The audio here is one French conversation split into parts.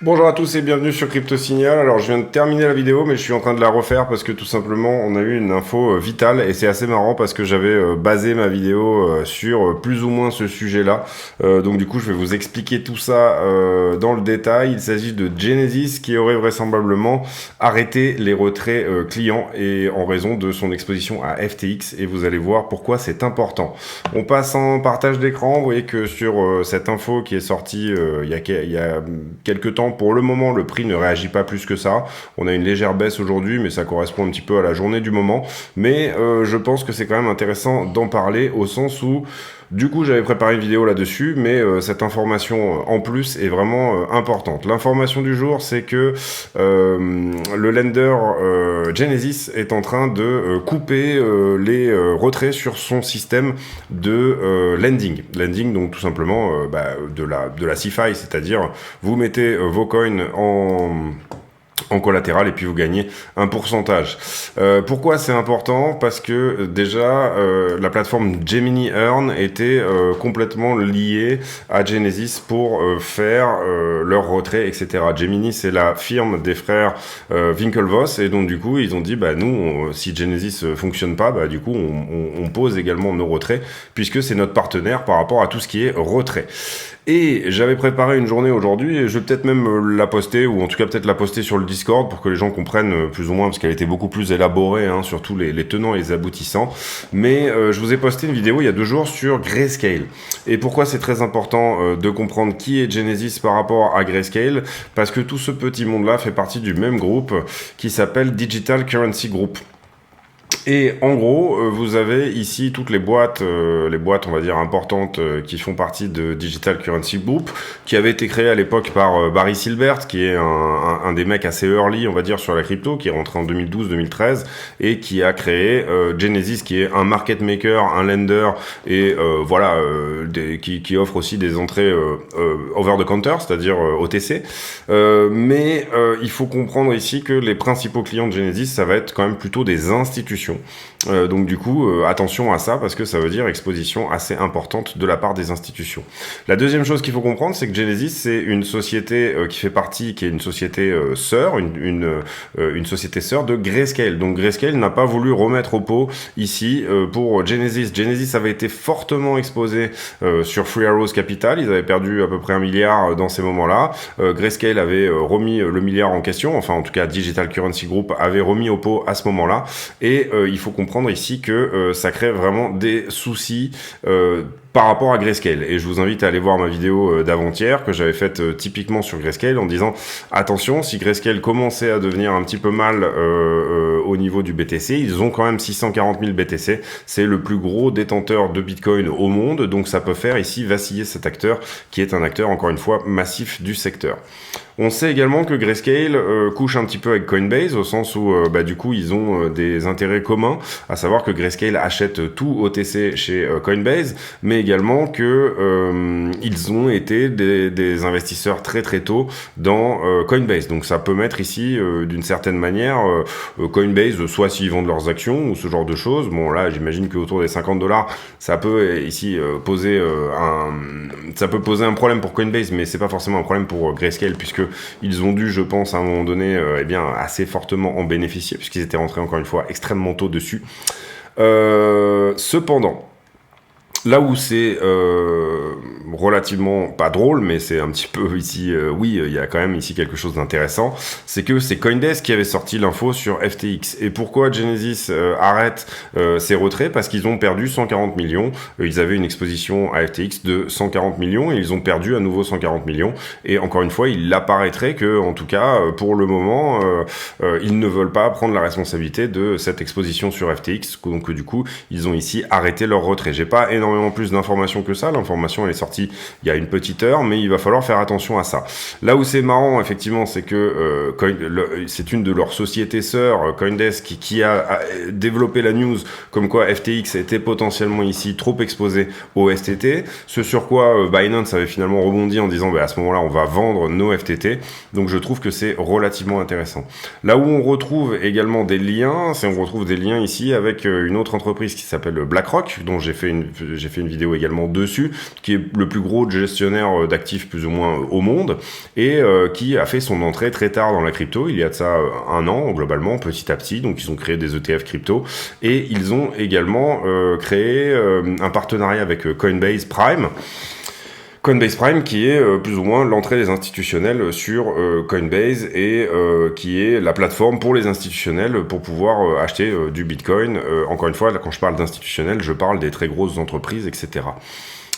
Bonjour à tous et bienvenue sur Crypto Signal. Alors je viens de terminer la vidéo mais je suis en train de la refaire parce que tout simplement on a eu une info vitale et c'est assez marrant parce que j'avais basé ma vidéo sur plus ou moins ce sujet là. Donc du coup je vais vous expliquer tout ça dans le détail. Il s'agit de Genesis qui aurait vraisemblablement arrêté les retraits clients et en raison de son exposition à FTX et vous allez voir pourquoi c'est important. On passe en partage d'écran. Vous voyez que sur cette info qui est sortie il y a quelques temps. Pour le moment, le prix ne réagit pas plus que ça. On a une légère baisse aujourd'hui, mais ça correspond un petit peu à la journée du moment. Mais je pense que c'est quand même intéressant d'en parler au sens où, du coup, j'avais préparé une vidéo là-dessus, mais cette information en plus est vraiment importante. L'information du jour, c'est que le lender Genesis est en train de couper les retraits sur son système de lending. Lending, donc tout simplement de la CeFi, c'est-à-dire vous mettez vos coins en collatéral et puis vous gagnez un pourcentage. Pourquoi c'est important? Parce que déjà la plateforme Gemini Earn était complètement liée à Genesis pour faire leur retrait, etc. Gemini c'est la firme des frères Winklevoss et donc du coup ils ont dit bah nous si Genesis fonctionne pas bah du coup on pose également nos retraits puisque c'est notre partenaire par rapport à tout ce qui est retrait. Et j'avais préparé une journée aujourd'hui et je vais peut-être même la poster ou en tout cas peut-être la poster sur le Discord pour que les gens comprennent plus ou moins parce qu'elle était beaucoup plus élaborée hein, sur tous les tenants et les aboutissants. Mais je vous ai posté une vidéo il y a 2 jours sur Grayscale. Et pourquoi c'est très important de comprendre qui est Genesis par rapport à Grayscale? Parce que tout ce petit monde-là fait partie du même groupe qui s'appelle Digital Currency Group. Et en gros, vous avez ici toutes les boîtes on va dire importantes qui font partie de Digital Currency Group, qui avait été créé à l'époque par Barry Silbert, qui est un des mecs assez early, on va dire, sur la crypto, qui est rentré en 2012-2013 et qui a créé Genesis, qui est un market maker, un lender et qui offre aussi des entrées over the counter, c'est-à-dire OTC. Mais il faut comprendre ici que les principaux clients de Genesis, ça va être quand même plutôt des institutions. Donc du coup, attention à ça parce que ça veut dire exposition assez importante de la part des institutions. La deuxième chose qu'il faut comprendre, c'est que Genesis, c'est une société qui est une société sœur, une société sœur de Grayscale. Donc Grayscale n'a pas voulu remettre au pot ici pour Genesis. Genesis avait été fortement exposé sur Three Arrows Capital. Ils avaient perdu à peu près 1 milliard dans ces moments-là. Grayscale avait remis le milliard en question. Enfin, en tout cas, Digital Currency Group avait remis au pot à ce moment-là. Et il faut comprendre ici que ça crée vraiment des soucis par rapport à Grayscale. Et je vous invite à aller voir ma vidéo d'avant-hier que j'avais faite typiquement sur Grayscale en disant attention, si Grayscale commençait à devenir un petit peu mal au niveau du BTC, ils ont quand même 640 000 BTC, c'est le plus gros détenteur de Bitcoin au monde, donc ça peut faire ici vaciller cet acteur qui est un acteur encore une fois massif du secteur. On sait également que Grayscale couche un petit peu avec Coinbase au sens où du coup ils ont des intérêts communs, à savoir que Grayscale achète tout OTC chez Coinbase, mais également que ils ont été des investisseurs très très tôt dans Coinbase. Donc ça peut mettre ici d'une certaine manière Coinbase, soit s'ils vendent leurs actions ou ce genre de choses. Bon là j'imagine qu'autour des $50, ça peut ici poser un problème pour Coinbase, mais c'est pas forcément un problème pour Grayscale puisque ils ont dû, je pense, à un moment donné, assez fortement en bénéficier, puisqu'ils étaient rentrés encore une fois extrêmement tôt dessus. Cependant, là où c'est relativement pas drôle, mais c'est un petit peu ici, il y a quand même ici quelque chose d'intéressant, c'est que c'est Coindesk qui avait sorti l'info sur FTX. Et pourquoi Genesis arrête ses retraits? Parce qu'ils ont perdu 140 millions. Ils avaient une exposition à FTX de 140 millions et ils ont perdu à nouveau 140 millions. Et encore une fois, il apparaîtrait que, en tout cas, pour le moment, ils ne veulent pas prendre la responsabilité de cette exposition sur FTX. Donc du coup, ils ont ici arrêté leur retrait. J'ai pas énormément énormément plus d'informations que ça. L'information, elle est sortie il y a une petite heure, mais il va falloir faire attention à ça. Là où c'est marrant, effectivement, c'est que c'est une de leurs sociétés sœurs, Coindesk, qui a développé la news comme quoi FTX était potentiellement ici trop exposé au STT, ce sur quoi Binance avait finalement rebondi en disant à ce moment-là on va vendre nos FTT. Donc je trouve que c'est relativement intéressant. Là où on retrouve également des liens, on retrouve des liens ici avec une autre entreprise qui s'appelle BlackRock, dont j'ai fait une vidéo également dessus, qui est le plus gros gestionnaire d'actifs plus ou moins au monde, et qui a fait son entrée très tard dans la crypto, il y a de ça un an globalement, petit à petit. Donc ils ont créé des ETF crypto, et ils ont également créé un partenariat avec Coinbase Prime. Coinbase Prime qui est plus ou moins l'entrée des institutionnels sur Coinbase, et qui est la plateforme pour les institutionnels pour pouvoir acheter du Bitcoin. Encore une fois, là, quand je parle d'institutionnels, je parle des très grosses entreprises, etc.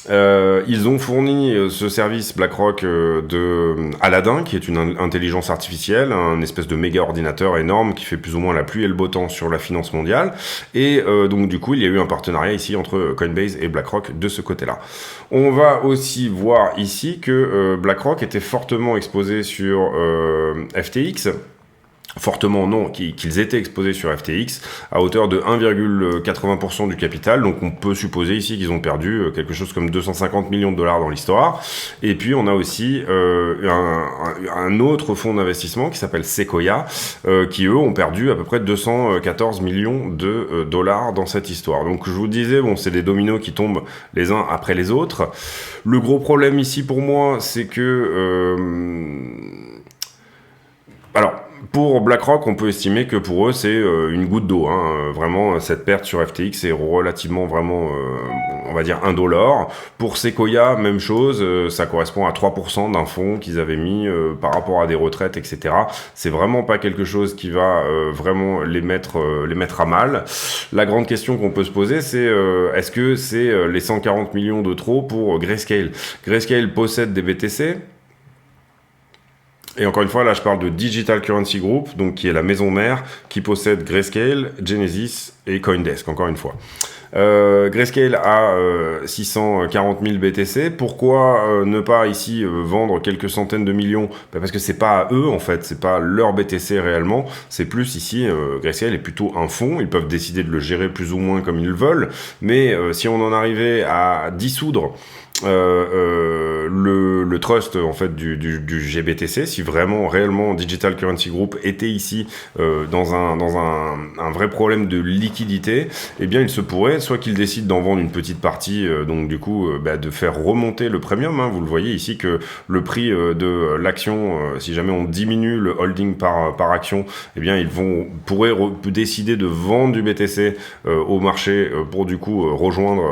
Ils ont fourni ce service BlackRock de Aladdin, qui est une intelligence artificielle, un espèce de méga ordinateur énorme qui fait plus ou moins la pluie et le beau temps sur la finance mondiale. Et donc du coup, il y a eu un partenariat ici entre Coinbase et BlackRock de ce côté-là. On va aussi voir ici que BlackRock était fortement exposé sur FTX. Fortement non, qu'ils étaient exposés sur FTX à hauteur de 1,80% du capital. Donc on peut supposer ici qu'ils ont perdu quelque chose comme 250 millions de dollars dans l'histoire. Et puis on a aussi un autre fonds d'investissement qui s'appelle Sequoia, qui eux ont perdu à peu près 214 millions de dollars dans cette histoire. Donc je vous disais, bon, c'est des dominos qui tombent les uns après les autres. Le gros problème ici pour moi, c'est que alors, pour BlackRock, on peut estimer que pour eux, c'est une goutte d'eau. Vraiment, cette perte sur FTX est relativement, vraiment, on va dire, indolore. Pour Sequoia, même chose, ça correspond à 3% d'un fonds qu'ils avaient mis par rapport à des retraites, etc. C'est vraiment pas quelque chose qui va vraiment les mettre à mal. La grande question qu'on peut se poser, c'est est-ce que c'est les 140 millions de trop pour Grayscale ? Grayscale possède des BTC. Et encore une fois, là, je parle de Digital Currency Group, donc qui est la maison mère qui possède Grayscale, Genesis et Coindesk, encore une fois. Grayscale a 640 000 BTC. Pourquoi ne pas ici vendre quelques centaines de millions ? Parce que c'est pas à eux en fait, c'est pas leur BTC réellement. C'est plus ici, Grayscale est plutôt un fonds. Ils peuvent décider de le gérer plus ou moins comme ils veulent. Mais si on en arrivait à dissoudre le trust en fait du GBTC, si vraiment réellement Digital Currency Group était ici dans un vrai problème de liquidité, eh bien il se pourrait soit qu'ils décident d'en vendre une petite partie, donc du coup de faire remonter le premium. Vous le voyez ici que le prix de l'action, si jamais on diminue le holding par action, eh bien ils pourraient décider de vendre du BTC au marché pour du coup rejoindre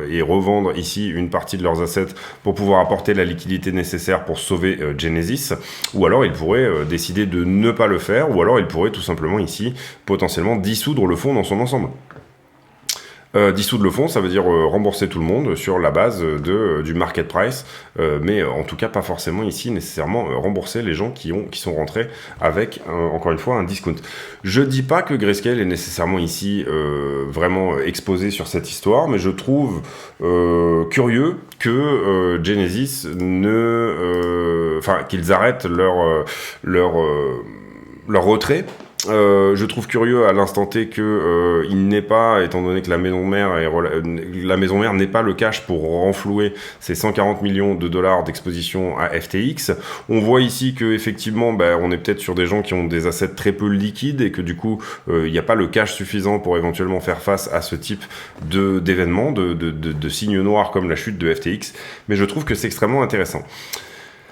et revendre ici une partie de leurs assets pour pouvoir apporter la liquidité nécessaire pour sauver Genesis, ou alors ils pourraient décider de ne pas le faire, ou alors ils pourraient tout simplement ici potentiellement dissoudre le fonds dans son ensemble. Dissoudre le fonds, ça veut dire rembourser tout le monde sur la base du market price, mais en tout cas pas forcément ici nécessairement rembourser les gens qui sont rentrés avec encore une fois un discount. Je dis pas que Grayscale est nécessairement ici vraiment exposé sur cette histoire, mais je trouve curieux que Genesis qu'ils arrêtent leur retrait. Je trouve curieux à l'instant T que il n'est pas, étant donné que la maison mère n'est pas le cash pour renflouer ces 140 millions de dollars d'exposition à FTX. On voit ici que effectivement, on est peut-être sur des gens qui ont des assets très peu liquides et que du coup, il n'y a pas le cash suffisant pour éventuellement faire face à ce type d'événements, de signes noirs comme la chute de FTX. Mais je trouve que c'est extrêmement intéressant.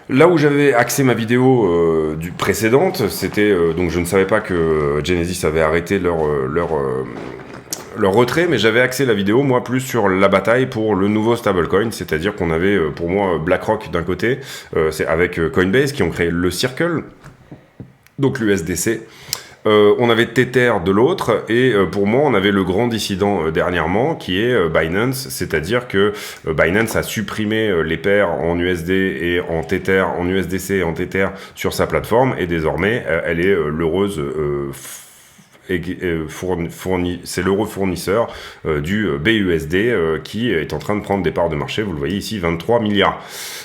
Là où j'avais axé ma vidéo précédente, c'était donc je ne savais pas que Genesis avait arrêté leur retrait, mais j'avais axé la vidéo moi plus sur la bataille pour le nouveau stablecoin, c'est-à-dire qu'on avait pour moi BlackRock d'un côté, c'est avec Coinbase qui ont créé le Circle, donc l'USDC. On avait Tether de l'autre, et pour moi on avait le grand dissident dernièrement qui est Binance, c'est-à-dire que Binance a supprimé les paires en USD et en Tether, en USDC et en Tether sur sa plateforme, et désormais elle est l'heureuse c'est l'euro fournisseur du BUSD qui est en train de prendre des parts de marché. Vous le voyez ici, 23 milliards.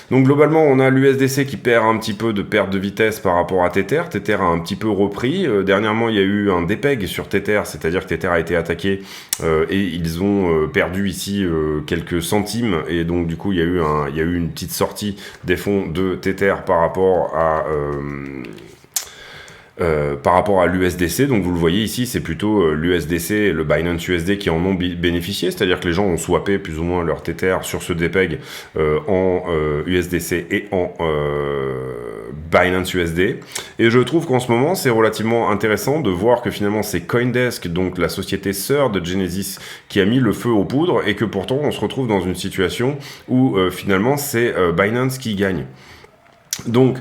Donc globalement, on a l'USDC qui perd un petit peu de perte de vitesse par rapport à Tether. Tether a un petit peu repris. Dernièrement, il y a eu un dépeg sur Tether, c'est-à-dire que Tether a été attaqué et ils ont perdu ici quelques centimes. Et donc du coup, il y a eu une petite sortie des fonds de Tether par rapport à l'USDC. Donc vous le voyez ici, c'est plutôt l'USDC et le Binance USD qui en ont bénéficié, c'est-à-dire que les gens ont swappé plus ou moins leur Tether sur ce dépeg en USDC et en Binance USD. Et je trouve qu'en ce moment, c'est relativement intéressant de voir que finalement c'est CoinDesk, donc la société sœur de Genesis, qui a mis le feu aux poudres et que pourtant on se retrouve dans une situation où finalement c'est Binance qui gagne. Donc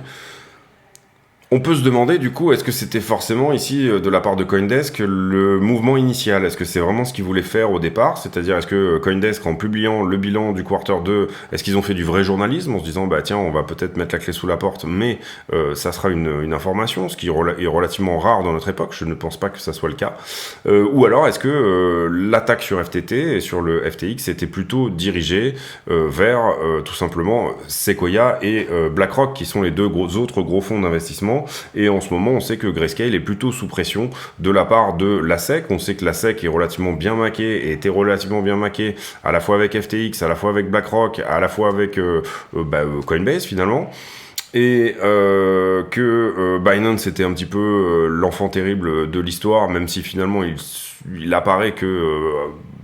on peut se demander du coup, est-ce que c'était forcément ici de la part de CoinDesk le mouvement initial? Est-ce que c'est vraiment ce qu'ils voulaient faire au départ? C'est-à-dire, est-ce que CoinDesk, en publiant le bilan du quarter 2, est-ce qu'ils ont fait du vrai journalisme en se disant, bah tiens, on va peut-être mettre la clé sous la porte, mais ça sera une information, ce qui est relativement rare dans notre époque, je ne pense pas que ça soit le cas. Ou alors, est-ce que l'attaque sur FTT et sur le FTX était plutôt dirigée vers tout simplement Sequoia et BlackRock, qui sont les deux autres gros fonds d'investissement. Et en ce moment, on sait que Grayscale est plutôt sous pression de la part de la SEC. On sait que la SEC est relativement bien maquée et était relativement bien maquée à la fois avec FTX, à la fois avec BlackRock, à la fois avec Coinbase finalement. Et que Binance était un petit peu l'enfant terrible de l'histoire, même si finalement il apparaît que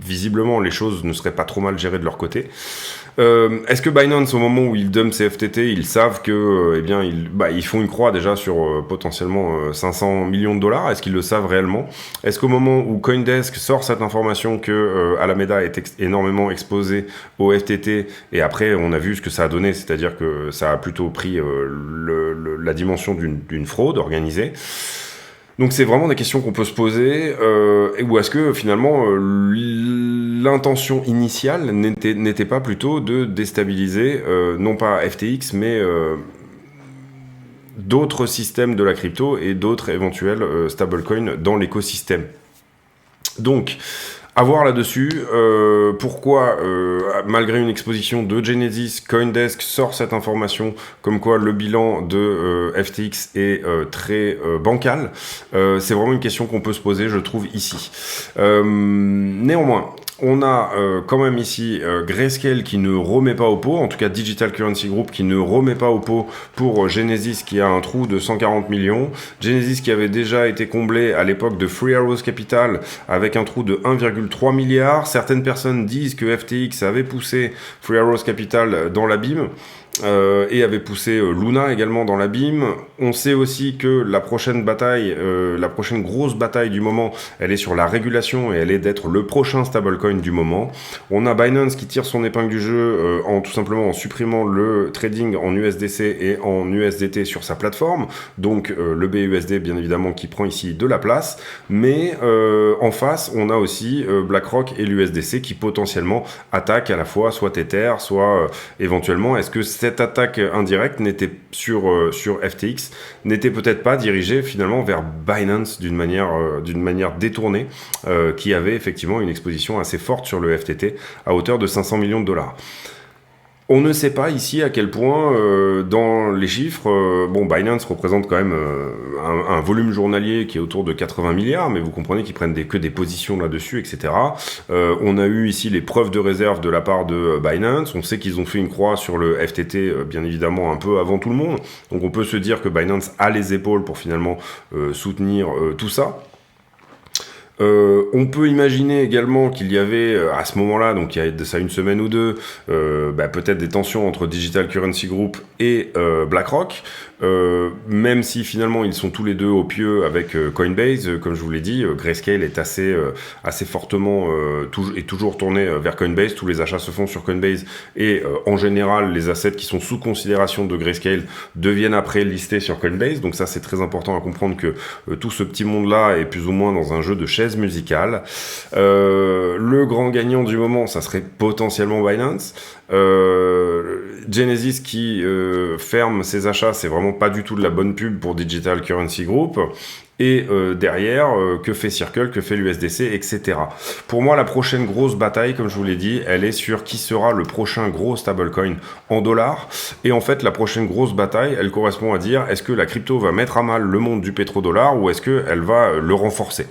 visiblement les choses ne seraient pas trop mal gérées de leur côté. Est-ce que Binance, au moment où ils dumpent ces FTT, ils savent que, ils font une croix déjà sur potentiellement 500 millions de dollars? Est-ce qu'ils le savent réellement? Est-ce qu'au moment où CoinDesk sort cette information que Alameda est énormément exposé au FTT, et après on a vu ce que ça a donné, c'est-à-dire que ça a plutôt pris la dimension d'une fraude organisée? Donc c'est vraiment des questions qu'on peut se poser, ou est-ce que finalement l'intention initiale n'était pas plutôt de déstabiliser non pas FTX mais d'autres systèmes de la crypto et d'autres éventuels stablecoins dans l'écosystème. Donc à voir là-dessus, pourquoi, malgré une exposition de Genesis, CoinDesk sort cette information comme quoi le bilan de FTX est très bancal. C'est vraiment une question qu'on peut se poser, je trouve, ici. Néanmoins, on a quand même ici Grayscale qui ne remet pas au pot, en tout cas Digital Currency Group qui ne remet pas au pot pour Genesis qui a un trou de 140 millions. Genesis qui avait déjà été comblé à l'époque de Three Arrows Capital avec un trou de 1,3 milliard. Certaines personnes disent que FTX avait poussé Three Arrows Capital dans l'abîme. Et avait poussé Luna également dans l'abîme. On sait aussi que la prochaine grosse bataille du moment, elle est sur la régulation et elle est d'être le prochain stablecoin du moment. On a Binance qui tire son épingle du jeu tout simplement en supprimant le trading en USDC et en USDT sur sa plateforme. Donc le BUSD bien évidemment qui prend ici de la place. Mais en face, on a aussi BlackRock et l'USDC qui potentiellement attaquent à la fois soit Tether, soit éventuellement, est-ce que cette attaque indirecte n'était sur FTX n'était peut-être pas dirigée finalement vers Binance d'une manière détournée, qui avait effectivement une exposition assez forte sur le FTT à hauteur de 500 millions de dollars. On ne sait pas ici à quel point, dans les chiffres, Binance représente quand même un volume journalier qui est autour de 80 milliards, mais vous comprenez qu'ils prennent que des positions là-dessus, etc. On a eu ici les preuves de réserve de la part de Binance. On sait qu'ils ont fait une croix sur le FTT, bien évidemment, un peu avant tout le monde. Donc on peut se dire que Binance a les épaules pour finalement soutenir tout ça. On peut imaginer également qu'il y avait à ce moment-là, donc il y a de ça une semaine ou deux, peut-être des tensions entre Digital Currency Group et BlackRock, même si finalement ils sont tous les deux au pieu avec Coinbase, comme je vous l'ai dit, Grayscale est assez fortement toujours tourné vers Coinbase, tous les achats se font sur Coinbase et en général les assets qui sont sous considération de Grayscale deviennent après listés sur Coinbase, donc ça c'est très important à comprendre que tout ce petit monde-là est plus ou moins dans un jeu de chaises musicales. Le grand gagnant du moment, ça serait potentiellement Binance. Genesis qui ferme ses achats, c'est vraiment pas du tout de la bonne pub pour Digital Currency Group. Et derrière, que fait Circle, que fait l'USDC, etc. Pour moi, la prochaine grosse bataille, comme je vous l'ai dit, elle est sur qui sera le prochain gros stablecoin en dollars. Et en fait, la prochaine grosse bataille, elle correspond à dire, est-ce que la crypto va mettre à mal le monde du pétrodollar ou est-ce qu'elle va le renforcer?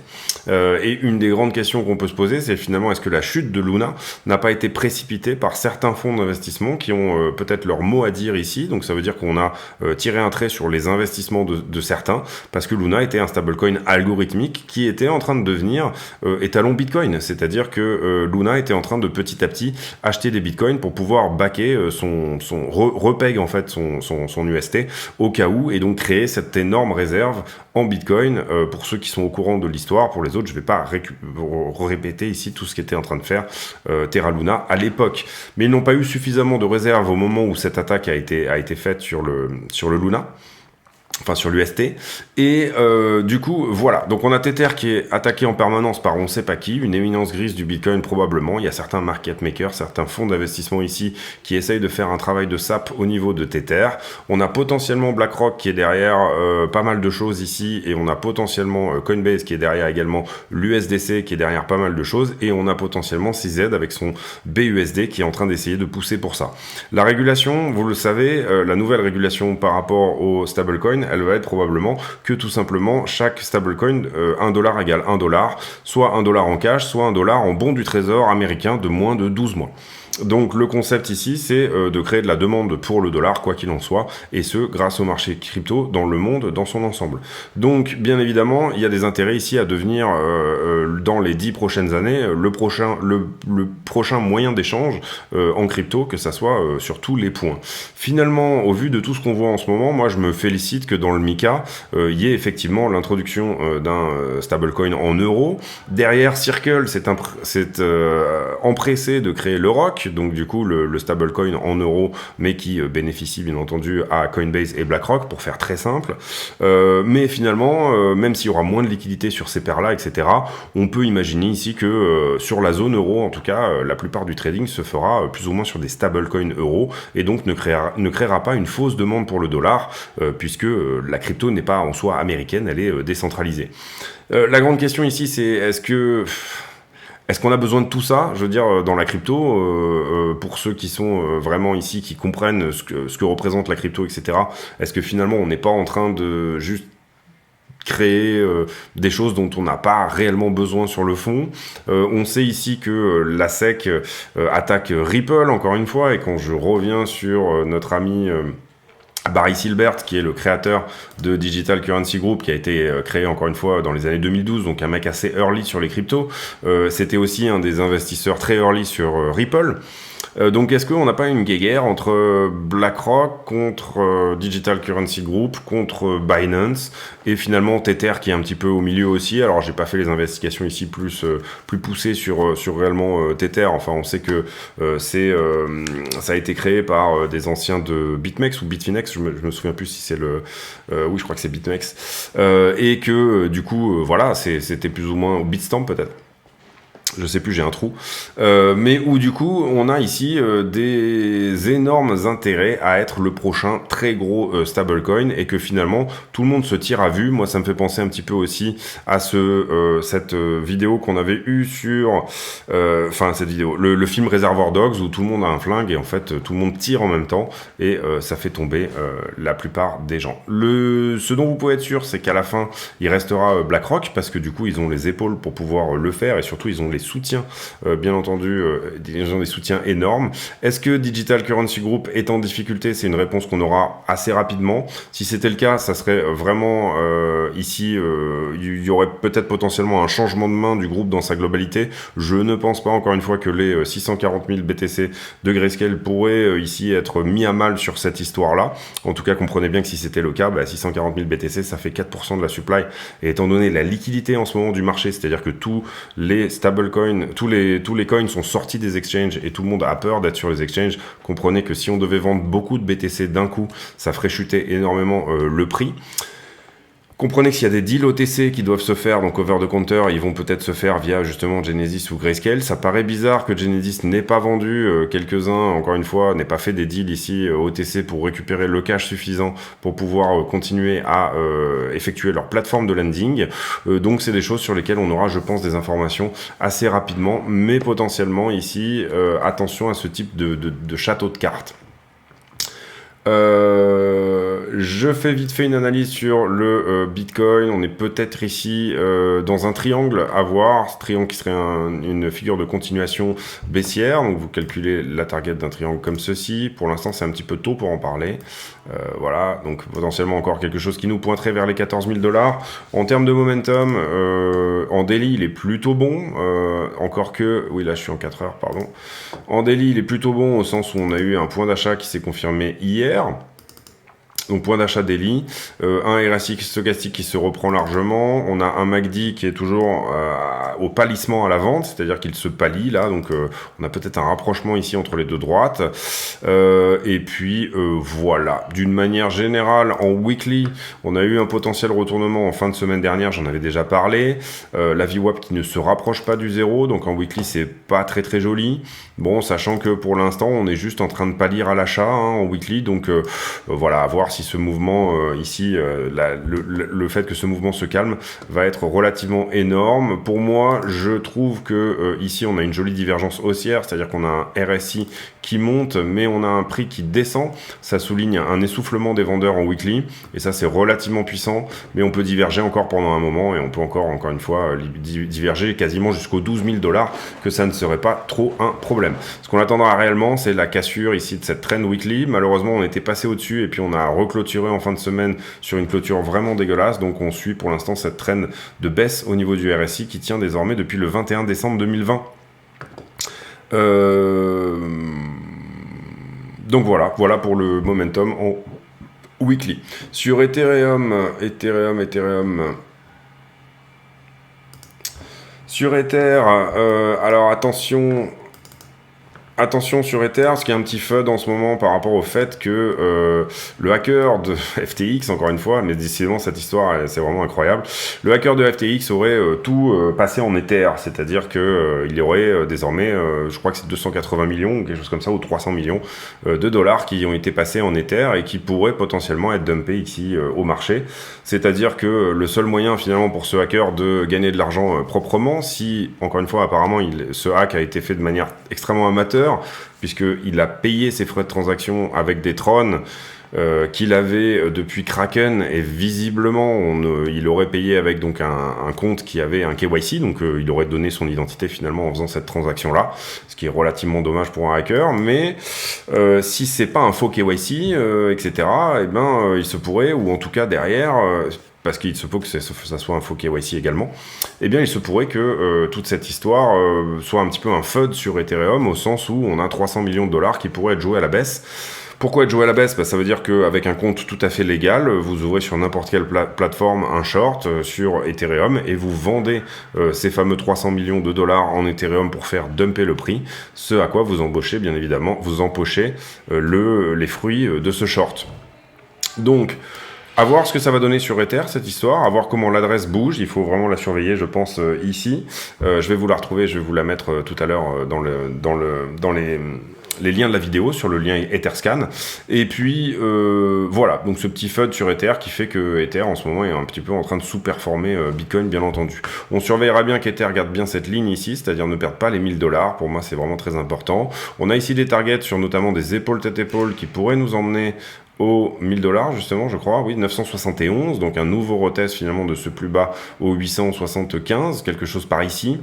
Et une des grandes questions qu'on peut se poser, c'est finalement, est-ce que la chute de Luna n'a pas été précipitée par certains fonds d'investissement qui ont peut-être leur mot à dire ici? Donc ça veut dire qu'on a tiré un trait sur les investissements de certains, parce que Luna était un stablecoin algorithmique qui était en train de devenir étalon Bitcoin, c'est-à-dire que Luna était en train de petit à petit acheter des Bitcoins pour pouvoir backer repeg en fait son UST au cas où, et donc créer cette énorme réserve en Bitcoin. Pour ceux qui sont au courant de l'histoire, pour les autres, je ne vais pas répéter ici tout ce qu'était en train de faire Terra Luna à l'époque. Mais ils n'ont pas eu suffisamment de réserves au moment où cette attaque a été faite sur le Luna. Enfin sur l'UST, et du coup voilà, donc on a Tether qui est attaqué en permanence par on sait pas qui, une éminence grise du Bitcoin probablement. Il y a certains market makers, certains fonds d'investissement ici qui essayent de faire un travail de sap au niveau de Tether. On a potentiellement BlackRock qui est derrière pas mal de choses ici, et on a potentiellement Coinbase qui est derrière également, l'USDC qui est derrière pas mal de choses, et on a potentiellement CZ avec son BUSD qui est en train d'essayer de pousser pour ça. La régulation, vous le savez, la nouvelle régulation par rapport au stablecoin, elle va être probablement que tout simplement chaque stablecoin, $1 égale $1, soit $1 en cash, soit $1 en bon du trésor américain de moins de 12 mois. Donc le concept ici, c'est de créer de la demande pour le dollar, quoi qu'il en soit, et ce, grâce au marché crypto dans le monde, dans son ensemble. Donc, bien évidemment, il y a des intérêts ici à devenir, dans les 10 prochaines années, le prochain moyen d'échange en crypto, que ça soit sur tous les points. Finalement, au vu de tout ce qu'on voit en ce moment, moi, je me félicite que dans le MiCA, il y ait effectivement l'introduction d'un stablecoin en euros. Derrière, Circle s'est empressé de créer le ROC, donc du coup le stablecoin en euros, mais qui bénéficie bien entendu à Coinbase et BlackRock, pour faire très simple. Mais finalement, même s'il y aura moins de liquidité sur ces paires-là, etc., on peut imaginer ici que sur la zone euro, en tout cas, la plupart du trading se fera plus ou moins sur des stablecoins euros, et donc ne créera pas une fausse demande pour le dollar, puisque la crypto n'est pas en soi américaine, elle est décentralisée. La grande question ici, c'est est-ce qu'on a besoin de tout ça, je veux dire, dans la crypto, pour ceux qui sont vraiment ici, qui comprennent ce que représente la crypto, etc. Est-ce que finalement, on n'est pas en train de juste créer des choses dont on n'a pas réellement besoin sur le fond? On sait ici que la SEC attaque Ripple, encore une fois, et quand je reviens sur notre ami Barry Silbert, qui est le créateur de Digital Currency Group, qui a été créé encore une fois dans les années 2012, donc un mec assez early sur les cryptos. C'était aussi un des investisseurs très early sur Ripple. Donc est-ce qu'on n'a pas une guéguerre entre BlackRock contre Digital Currency Group, contre Binance, et finalement Tether qui est un petit peu au milieu aussi? Alors j'ai pas fait les investigations ici plus poussées sur réellement Tether. Enfin on sait que ça a été créé par des anciens de BitMEX ou Bitfinex, je me souviens plus si c'est oui je crois que c'est BitMEX, et que du coup voilà, c'était plus ou moins Bitstamp peut-être. Je sais plus, j'ai un trou, mais où du coup on a ici des énormes intérêts à être le prochain très gros stablecoin, et que finalement tout le monde se tire à vue. Moi ça me fait penser un petit peu aussi à cette vidéo qu'on avait eue sur cette vidéo, le film Reservoir Dogs, où tout le monde a un flingue et en fait tout le monde tire en même temps, et ça fait tomber la plupart des gens. Ce dont vous pouvez être sûr, c'est qu'à la fin il restera BlackRock, parce que du coup ils ont les épaules pour pouvoir le faire, et surtout ils ont les soutiens, bien entendu, ils ont des soutiens énormes. Est-ce que Digital Currency Group est en difficulté? C'est une réponse qu'on aura assez rapidement. Si c'était le cas, ça serait vraiment ici, il y aurait peut-être potentiellement un changement de main du groupe dans sa globalité. Je ne pense pas, encore une fois, que les 640 000 BTC de Grayscale pourraient ici être mis à mal sur cette histoire-là. En tout cas, comprenez bien que si c'était le cas, 640 000 BTC, ça fait 4% de la supply. Et étant donné la liquidité en ce moment du marché, c'est-à-dire que tous les stablecoins, tous les coins sont sortis des exchanges et tout le monde a peur d'être sur les exchanges, comprenez que si on devait vendre beaucoup de BTC d'un coup, ça ferait chuter énormément le prix. Comprenez qu'il y a des deals OTC qui doivent se faire, donc over the counter, ils vont peut-être se faire via justement Genesis ou Grayscale. Ça paraît bizarre que Genesis n'ait pas vendu quelques-uns, encore une fois, n'ait pas fait des deals ici OTC pour récupérer le cash suffisant pour pouvoir continuer à effectuer leur plateforme de landing. Donc c'est des choses sur lesquelles on aura, je pense, des informations assez rapidement, mais potentiellement ici, attention à ce type de château de cartes. Je fais vite fait une analyse sur le Bitcoin. On est peut-être ici dans un triangle à voir, ce triangle qui serait une figure de continuation baissière. Donc vous calculez la target d'un triangle comme ceci. Pour l'instant c'est un petit peu tôt pour en parler. Voilà, donc potentiellement encore quelque chose qui nous pointerait vers les 14 000 $. En termes de momentum, en daily il est plutôt bon, encore que, oui là je suis en 4 heures, pardon. En daily il est plutôt bon au sens où on a eu un point d'achat qui s'est confirmé hier. Donc point d'achat daily, un RSI stochastique qui se reprend largement, on a un MACD qui est toujours au pâlissement à la vente, c'est-à-dire qu'il se pâlit là, donc on a peut-être un rapprochement ici entre les deux droites, et puis voilà, d'une manière générale en weekly, on a eu un potentiel retournement en fin de semaine dernière, j'en avais déjà parlé, la VWAP qui ne se rapproche pas du zéro, donc en weekly c'est pas très très joli, bon, sachant que pour l'instant on est juste en train de pâlir à l'achat en weekly, donc voilà, à voir si ce mouvement ici, le fait que ce mouvement se calme va être relativement énorme. Pour moi, je trouve que ici on a une jolie divergence haussière, c'est-à-dire qu'on a un RSI qui monte, mais on a un prix qui descend. Ça souligne un essoufflement des vendeurs en weekly, et ça c'est relativement puissant, mais on peut diverger encore pendant un moment, et on peut encore une fois, diverger quasiment jusqu'aux 12 000 $, que ça ne serait pas trop un problème. Ce qu'on attendra réellement, c'est la cassure ici de cette trend weekly. Malheureusement, on était passé au-dessus, et puis on a reclôturé en fin de semaine sur une clôture vraiment dégueulasse, donc on suit pour l'instant cette trend de baisse au niveau du RSI qui tient désormais depuis le 21 décembre 2020. Donc voilà pour le momentum en weekly. Sur Ethereum. Sur Ether, alors attention sur Ether, parce qu'il y a un petit FUD en ce moment par rapport au fait que le hacker de FTX, encore une fois, mais décidément cette histoire c'est vraiment incroyable, le hacker de FTX aurait tout passé en Ether, c'est-à-dire que il y aurait désormais, je crois que c'est 280 millions ou quelque chose comme ça, ou 300 millions de dollars qui ont été passés en Ether et qui pourraient potentiellement être dumpés ici au marché. C'est-à-dire que le seul moyen finalement pour ce hacker de gagner de l'argent proprement, si encore une fois apparemment ce hack a été fait de manière extrêmement amateur, puisqu'il a payé ses frais de transaction avec des Tron qu'il avait depuis Kraken, et visiblement il aurait payé avec donc un compte qui avait un KYC, donc il aurait donné son identité finalement en faisant cette transaction là, ce qui est relativement dommage pour un hacker, mais si c'est pas un faux KYC, etc., et ben il se pourrait, ou en tout cas derrière, parce qu'il se peut que ça soit un faux KYC également, eh bien il se pourrait que toute cette histoire soit un petit peu un FUD sur Ethereum, au sens où on a 300 millions de dollars qui pourraient être joués à la baisse. Pourquoi être joué à la baisse ? Ça veut dire qu'avec un compte tout à fait légal, vous ouvrez sur n'importe quelle plateforme un short sur Ethereum et vous vendez ces fameux 300 millions de dollars en Ethereum pour faire dumper le prix, ce à quoi vous embauchez bien évidemment, vous empochez les fruits de ce short. Donc, à voir ce que ça va donner sur Ether, cette histoire, à voir comment l'adresse bouge, il faut vraiment la surveiller, je pense, ici. Je vais vous la retrouver, je vais vous la mettre tout à l'heure dans les liens de la vidéo, sur le lien Etherscan. Et puis, voilà, donc ce petit FUD sur Ether qui fait que Ether, en ce moment, est un petit peu en train de sous-performer Bitcoin, bien entendu. On surveillera bien qu'Ether garde bien cette ligne ici, c'est-à-dire ne perde pas les 1000 $. Pour moi, c'est vraiment très important. On a ici des targets sur notamment des épaules tête-épaule qui pourraient nous emmener aux 1000 $, justement, je crois, oui, 971, donc un nouveau retest finalement de ce plus bas au 875, quelque chose par ici.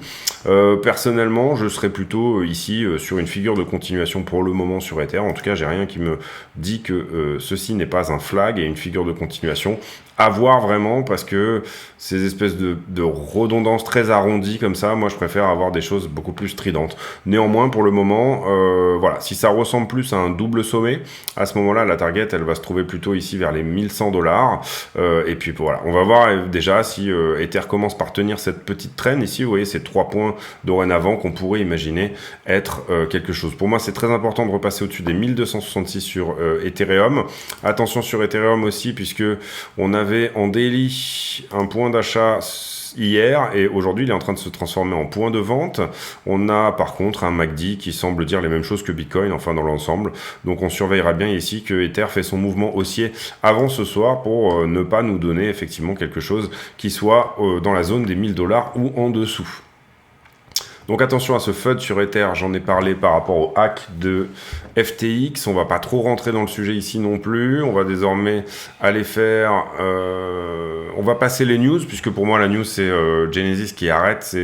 Personnellement, je serais plutôt ici sur une figure de continuation pour le moment sur Ether. En tout cas, j'ai rien qui me dit que ceci n'est pas un flag et une figure de continuation. À voir vraiment, parce que ces espèces de redondances très arrondies comme ça, moi je préfère avoir des choses beaucoup plus stridentes. Néanmoins, pour le moment, voilà, si ça ressemble plus à un double sommet, à ce moment-là, la target, elle va se trouver plutôt ici vers les 1100 $. Et puis voilà, on va voir déjà si Ether commence par tenir cette petite traîne ici. Vous voyez ces 3 points dorénavant qu'on pourrait imaginer être quelque chose. Pour moi, c'est très important de repasser au-dessus des 1266 sur Ethereum. Attention sur Ethereum aussi, puisque on a avait en daily un point d'achat hier et aujourd'hui il est en train de se transformer en point de vente. On a par contre un MACD qui semble dire les mêmes choses que Bitcoin, enfin dans l'ensemble. Donc on surveillera bien ici que Ether fait son mouvement haussier avant ce soir pour ne pas nous donner effectivement quelque chose qui soit dans la zone des 1000 $ ou en dessous. Donc attention à ce FUD sur Ether, j'en ai parlé par rapport au hack de FTX, on va pas trop rentrer dans le sujet ici non plus, on va désormais aller faire, on va passer les news, puisque pour moi la news c'est Genesis qui arrête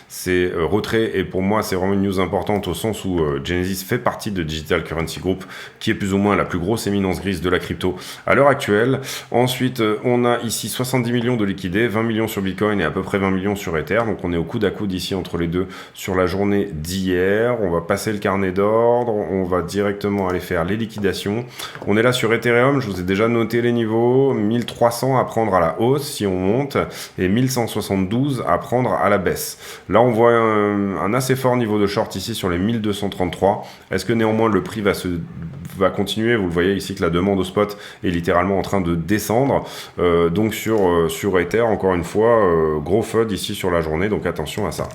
ses retraits, et pour moi c'est vraiment une news importante au sens où Genesis fait partie de Digital Currency Group, qui est plus ou moins la plus grosse éminence grise de la crypto à l'heure actuelle. Ensuite on a ici 70 millions de liquidés, 20 millions sur Bitcoin et à peu près 20 millions sur Ether, donc on est au coude à coude ici entre les deux sur la journée d'hier. On va passer le carnet d'ordre, on va directement aller faire les liquidations. On est là sur Ethereum, je vous ai déjà noté les niveaux, 1300 à prendre à la hausse si on monte, et 1172 à prendre à la baisse. Là on voit un assez fort niveau de short ici sur les 1233. Est-ce que néanmoins le prix va continuer? Vous le voyez ici que la demande au spot est littéralement en train de descendre. Donc sur Ether, encore une fois, gros FUD ici sur la journée, donc attention à ça.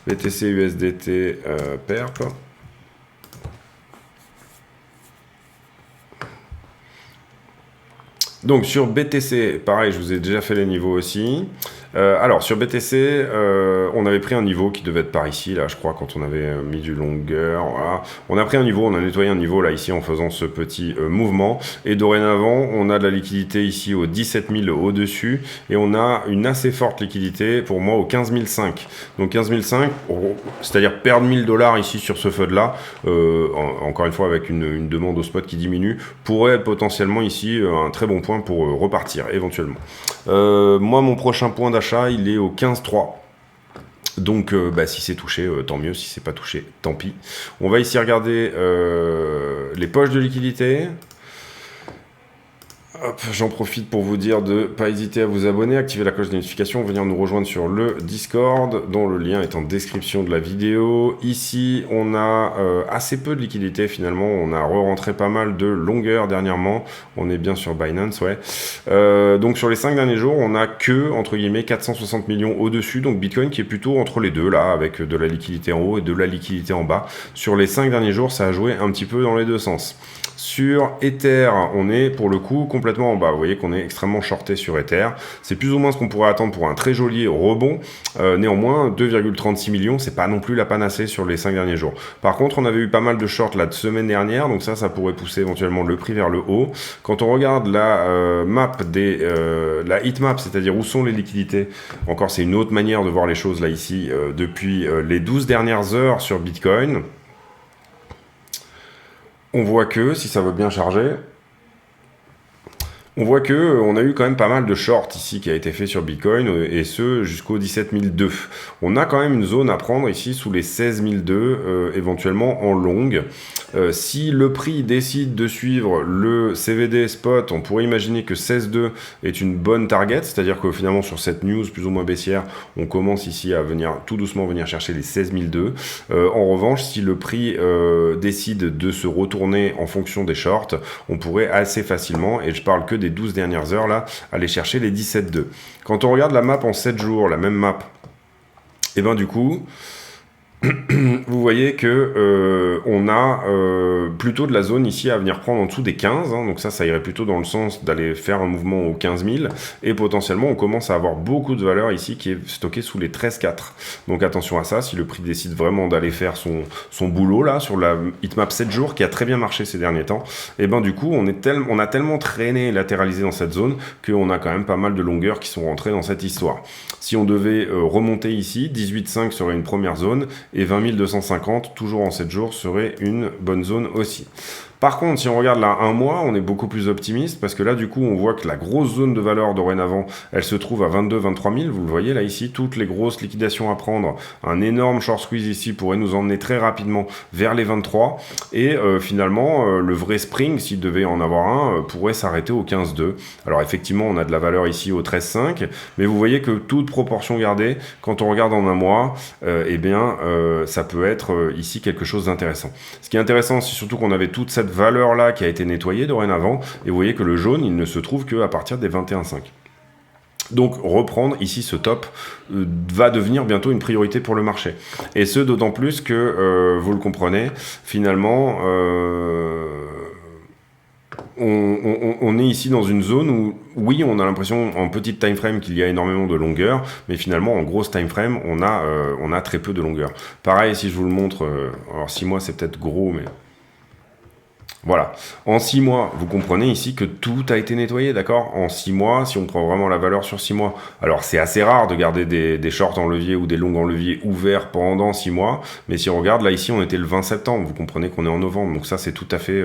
BTC USDT perp. Donc sur BTC, pareil, je vous ai déjà fait les niveaux aussi. Alors sur BTC, on avait pris un niveau qui devait être par ici, là je crois, quand on avait mis du longueur. Voilà. On a pris un niveau, on a nettoyé un niveau là ici en faisant ce petit mouvement. Et dorénavant, on a de la liquidité ici au 17 000 au-dessus. Et on a une assez forte liquidité pour moi au 15 500. Donc 15 500, c'est-à-dire perdre 1000 $ ici sur ce FUD là, encore une fois avec une demande au spot qui diminue, pourrait être potentiellement ici un très bon point pour repartir éventuellement. Moi mon prochain point d'achat il est au 15,3. Donc si c'est touché, tant mieux. Si c'est pas touché, tant pis. On va ici regarder les poches de liquidité. Hop, j'en profite pour vous dire de pas hésiter à vous abonner, activer la cloche de notification, venir nous rejoindre sur le Discord, dont le lien est en description de la vidéo. Ici, on a assez peu de liquidité finalement, on a re-rentré pas mal de longueur dernièrement, on est bien sur Binance, ouais. Donc sur les 5 derniers jours, on a que, entre guillemets, 460 millions au-dessus, donc Bitcoin qui est plutôt entre les deux, là, avec de la liquidité en haut et de la liquidité en bas. Sur les 5 derniers jours, ça a joué un petit peu dans les deux sens. Sur Ether, on est pour le coup complètement en bas. Vous voyez qu'on est extrêmement shorté sur Ether. C'est plus ou moins ce qu'on pourrait attendre pour un très joli rebond. Néanmoins, 2,36 millions, c'est pas non plus la panacée sur les 5 derniers jours. Par contre, on avait eu pas mal de shorts la semaine dernière, donc ça pourrait pousser éventuellement le prix vers le haut. Quand on regarde la map la heatmap, c'est-à-dire où sont les liquidités, encore c'est une autre manière de voir les choses là ici, depuis les 12 dernières heures sur Bitcoin. On voit que, si ça veut bien charger, on voit que on a eu quand même pas mal de short ici qui a été fait sur Bitcoin, et ce jusqu'au 17 002. On a quand même une zone à prendre ici sous les 16 002, éventuellement en longue. Si le prix décide de suivre le CVD spot, on pourrait imaginer que 16,2 est une bonne target, c'est-à-dire que finalement sur cette news plus ou moins baissière, on commence ici à venir tout doucement venir chercher les 16 002. En revanche, si le prix décide de se retourner en fonction des shorts, on pourrait assez facilement, et je parle que des 12 dernières heures là, aller chercher les 17,2. Quand on regarde la map en 7 jours, la même map, et ben du coup vous voyez que on a plutôt de la zone ici à venir prendre en dessous des 15, hein, donc ça irait plutôt dans le sens d'aller faire un mouvement aux 15 000, et potentiellement on commence à avoir beaucoup de valeur ici qui est stockée sous les 13,4. Donc attention à ça, si le prix décide vraiment d'aller faire son boulot là sur la heatmap 7 jours qui a très bien marché ces derniers temps, et ben du coup on a tellement traîné et latéralisé dans cette zone qu'on a quand même pas mal de longueurs qui sont rentrées dans cette histoire. Si on devait remonter ici, 18,5 serait une première zone, et 20 250, toujours en 7 jours, serait une bonne zone aussi. Par contre, si on regarde là un mois, on est beaucoup plus optimiste parce que là, du coup, on voit que la grosse zone de valeur dorénavant, elle se trouve à 22-23 000. Vous le voyez là ici, toutes les grosses liquidations à prendre. Un énorme short squeeze ici pourrait nous emmener très rapidement vers les 23. Et finalement, le vrai spring, s'il devait en avoir un, pourrait s'arrêter au 15,2. Alors effectivement, on a de la valeur ici au 13,5. Mais vous voyez que toute proportion gardée, quand on regarde en un mois, ça peut être ici quelque chose d'intéressant. Ce qui est intéressant, c'est surtout qu'on avait toute cette valeur là qui a été nettoyée dorénavant, et vous voyez que le jaune il ne se trouve que à partir des 21,5. Donc reprendre ici ce top va devenir bientôt une priorité pour le marché. Et ce d'autant plus que, vous le comprenez, finalement, on est ici dans une zone où, oui, on a l'impression en petite time frame qu'il y a énormément de longueur, mais finalement en grosse time frame, on a très peu de longueur. Pareil, si je vous le montre, alors 6 mois c'est peut-être gros, mais... Voilà. En 6 mois, vous comprenez ici que tout a été nettoyé, d'accord? En 6 mois, si on prend vraiment la valeur sur 6 mois. Alors, c'est assez rare de garder des shorts en levier ou des longs en levier ouverts pendant 6 mois. Mais si on regarde, là, ici, on était le 20 septembre. Vous comprenez qu'on est en novembre. Donc ça, c'est tout à fait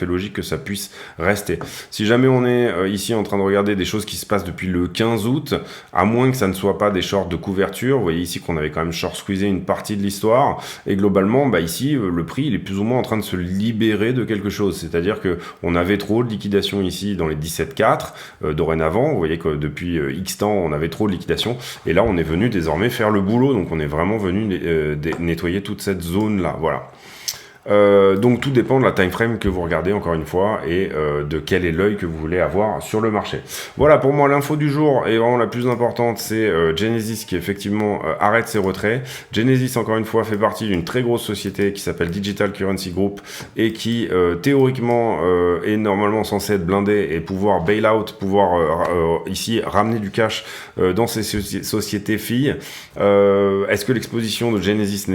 logique que ça puisse rester. Si jamais on est ici en train de regarder des choses qui se passent depuis le 15 août, à moins que ça ne soit pas des shorts de couverture, vous voyez ici qu'on avait quand même short squeezé une partie de l'histoire. Et globalement, bah ici, le prix, il est plus ou moins en train de se libérer de quelque chose. C'est-à-dire que on avait trop de liquidation ici dans les 17,4 dorénavant. Vous voyez que depuis X temps, on avait trop de liquidation. Et là, on est venu désormais faire le boulot. Donc, on est vraiment venu nettoyer toute cette zone-là. Voilà. Donc tout dépend de la time frame que vous regardez encore une fois et de quel est l'œil que vous voulez avoir sur le marché. Voilà, pour moi l'info du jour est vraiment la plus importante, c'est Genesis qui effectivement arrête ses retraits. Genesis encore une fois fait partie d'une très grosse société qui s'appelle Digital Currency Group et qui théoriquement est normalement censé être blindé et pouvoir bail out, pouvoir ici ramener du cash dans ces sociétés filles. Est-ce que l'exposition de Genesis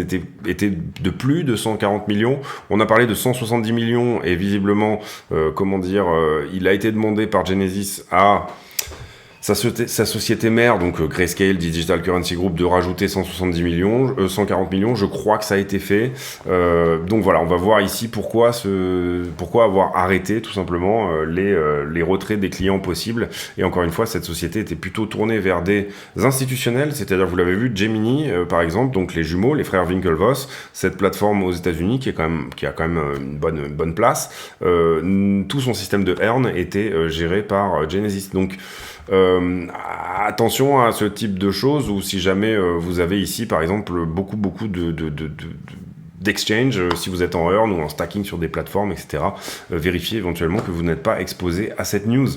était de plus de 140 millions? On a parlé de 170 millions et visiblement, il a été demandé par Genesis à sa société mère, donc Grayscale Digital Currency Group, de rajouter 140 millions, je crois que ça a été fait. Donc voilà, on va voir ici pourquoi avoir arrêté tout simplement les retraits des clients possibles. Et encore une fois, cette société était plutôt tournée vers des institutionnels, c'est-à-dire, vous l'avez vu, Gemini par exemple, donc les jumeaux, les frères Winklevoss, cette plateforme aux États-Unis qui a quand même une bonne place. Tout son système de earn était géré par Genesis. Donc attention à ce type de choses, ou si jamais vous avez ici par exemple beaucoup d'exchange, si vous êtes en earn ou en stacking sur des plateformes, etc. Vérifiez éventuellement que vous n'êtes pas exposé à cette news.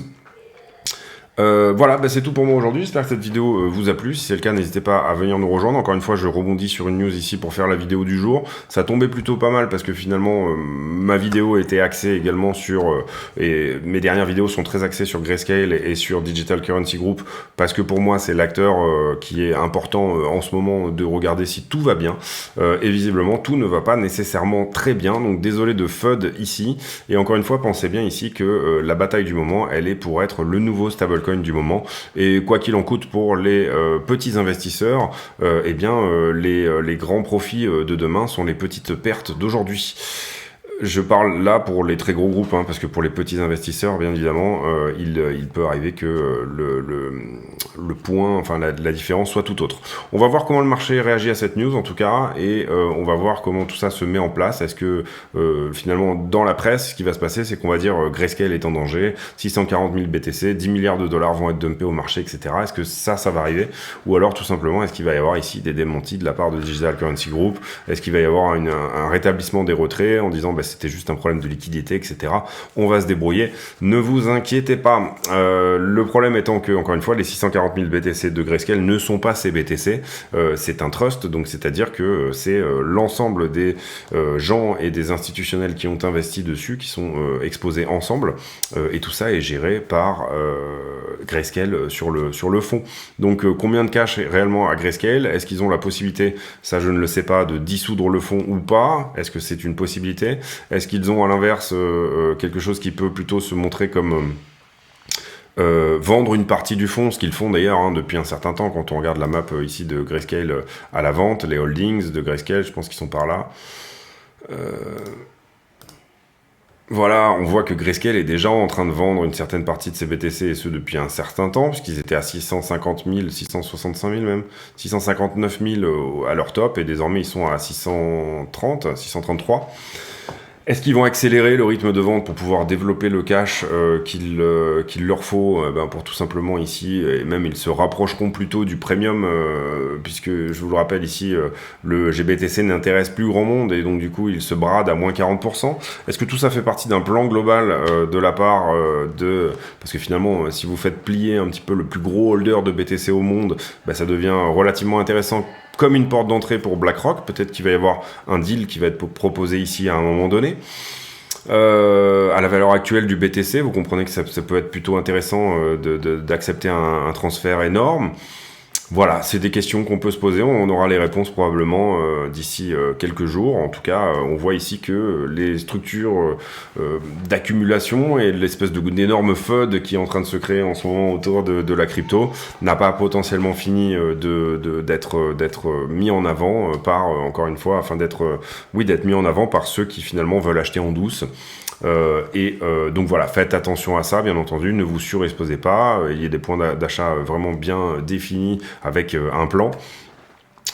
Voilà, c'est tout pour moi aujourd'hui. J'espère que cette vidéo vous a plu. Si c'est le cas, n'hésitez pas à venir nous rejoindre. Encore une fois, je rebondis sur une news ici pour faire la vidéo du jour. Ça tombait plutôt pas mal parce que finalement, ma vidéo était axée également sur... et mes dernières vidéos sont très axées sur Grayscale et sur Digital Currency Group parce que pour moi, c'est l'acteur qui est important en ce moment de regarder si tout va bien. Et visiblement, tout ne va pas nécessairement très bien. Donc, désolé de FUD ici. Et encore une fois, pensez bien ici que la bataille du moment, elle est pour être le nouveau stablecoin du moment, et quoi qu'il en coûte pour les petits investisseurs, les grands profits de demain sont les petites pertes d'aujourd'hui. Je parle là pour les très gros groupes, parce que pour les petits investisseurs, bien évidemment, il peut arriver que le point, enfin la différence soit tout autre. On va voir comment le marché réagit à cette news en tout cas, et on va voir comment tout ça se met en place. Est-ce que finalement dans la presse, ce qui va se passer, c'est qu'on va dire Grayscale est en danger, 640 000 BTC, 10 milliards de dollars vont être dumpés au marché, etc. Est-ce que ça va arriver? Ou alors tout simplement, est-ce qu'il va y avoir ici des démentis de la part de Digital Currency Group? Est-ce qu'il va y avoir un rétablissement des retraits en disant c'était juste un problème de liquidité, etc. On va se débrouiller, ne vous inquiétez pas. Le problème étant que, encore une fois, les 640 000 BTC de Grayscale ne sont pas ces BTC, c'est un trust, donc c'est-à-dire que c'est l'ensemble des gens et des institutionnels qui ont investi dessus, qui sont exposés ensemble, et tout ça est géré par Grayscale sur le fond. Donc combien de cash est réellement à Grayscale? Est-ce qu'ils ont la possibilité, ça je ne le sais pas, de dissoudre le fond ou pas? Est-ce que c'est une possibilité? Est-ce qu'ils ont à l'inverse quelque chose qui peut plutôt se montrer comme vendre une partie du fonds, ce qu'ils font d'ailleurs depuis un certain temps quand on regarde la map ici de Grayscale à la vente, les holdings de Grayscale, je pense qu'ils sont par là. Voilà, on voit que Grayscale est déjà en train de vendre une certaine partie de ses BTC, et ce depuis un certain temps, puisqu'ils étaient à 650 000, 665 000 même, 659 000 à leur top, et désormais ils sont à 630, 633. Est-ce qu'ils vont accélérer le rythme de vente pour pouvoir développer le cash qu'il leur faut pour tout simplement ici, et même ils se rapprocheront plutôt du premium, puisque je vous le rappelle ici, le GBTC n'intéresse plus grand monde, et donc du coup il se brade à moins 40%. Est-ce que tout ça fait partie d'un plan global de la part parce que finalement, si vous faites plier un petit peu le plus gros holder de BTC au monde, ça devient relativement intéressant comme une porte d'entrée pour BlackRock. Peut-être qu'il va y avoir un deal qui va être proposé ici à un moment donné. À la valeur actuelle du BTC, vous comprenez que ça peut être plutôt intéressant d'accepter un transfert énorme. Voilà, c'est des questions qu'on peut se poser, on aura les réponses probablement d'ici quelques jours. En tout cas, on voit ici que les structures d'accumulation et l'espèce d'énorme FUD qui est en train de se créer en ce moment autour de la crypto n'a pas potentiellement fini d'être mis en avant par, encore une fois, afin d'être mis en avant par ceux qui finalement veulent acheter en douce. Donc voilà, faites attention à ça, bien entendu, ne vous surexposez pas, il y a des points d'achat vraiment bien définis avec un plan,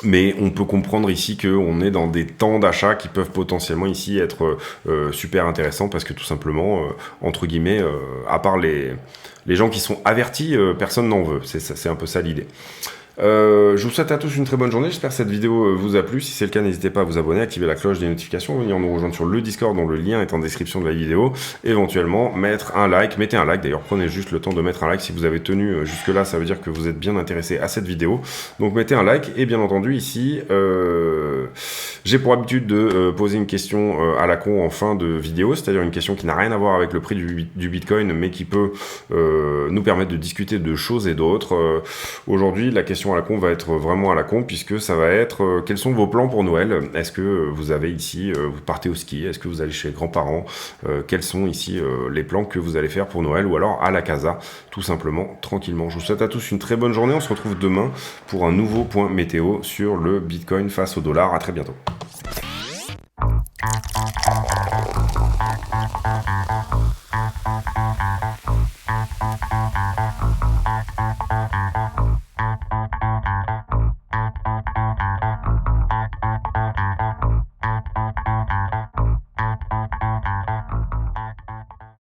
mais on peut comprendre ici qu'on est dans des temps d'achat qui peuvent potentiellement ici être super intéressants, parce que tout simplement, entre guillemets, à part les gens qui sont avertis, personne n'en veut, c'est un peu ça l'idée. Je vous souhaite à tous une très bonne journée, j'espère que cette vidéo vous a plu. Si c'est le cas, n'hésitez pas à vous abonner, activer la cloche des notifications, venir nous rejoindre sur le Discord dont le lien est en description de la vidéo, éventuellement mettre un like, mettez un like, d'ailleurs prenez juste le temps de mettre un like si vous avez tenu jusque là, ça veut dire que vous êtes bien intéressé à cette vidéo, donc mettez un like. Et bien entendu ici, j'ai pour habitude de poser une question à la con en fin de vidéo, c'est-à-dire une question qui n'a rien à voir avec le prix du Bitcoin, mais qui peut nous permettre de discuter de choses et d'autres. Aujourd'hui, la question à la con va être vraiment à la con, puisque ça va être quels sont vos plans pour Noël. Est-ce que vous avez ici, vous partez au ski, est-ce que vous allez chez les grands-parents, quels sont ici les plans que vous allez faire pour Noël, ou alors à la casa, tout simplement, tranquillement. Je vous souhaite à tous une très bonne journée, on se retrouve demain pour un nouveau point météo sur le Bitcoin face au dollar. À très bientôt.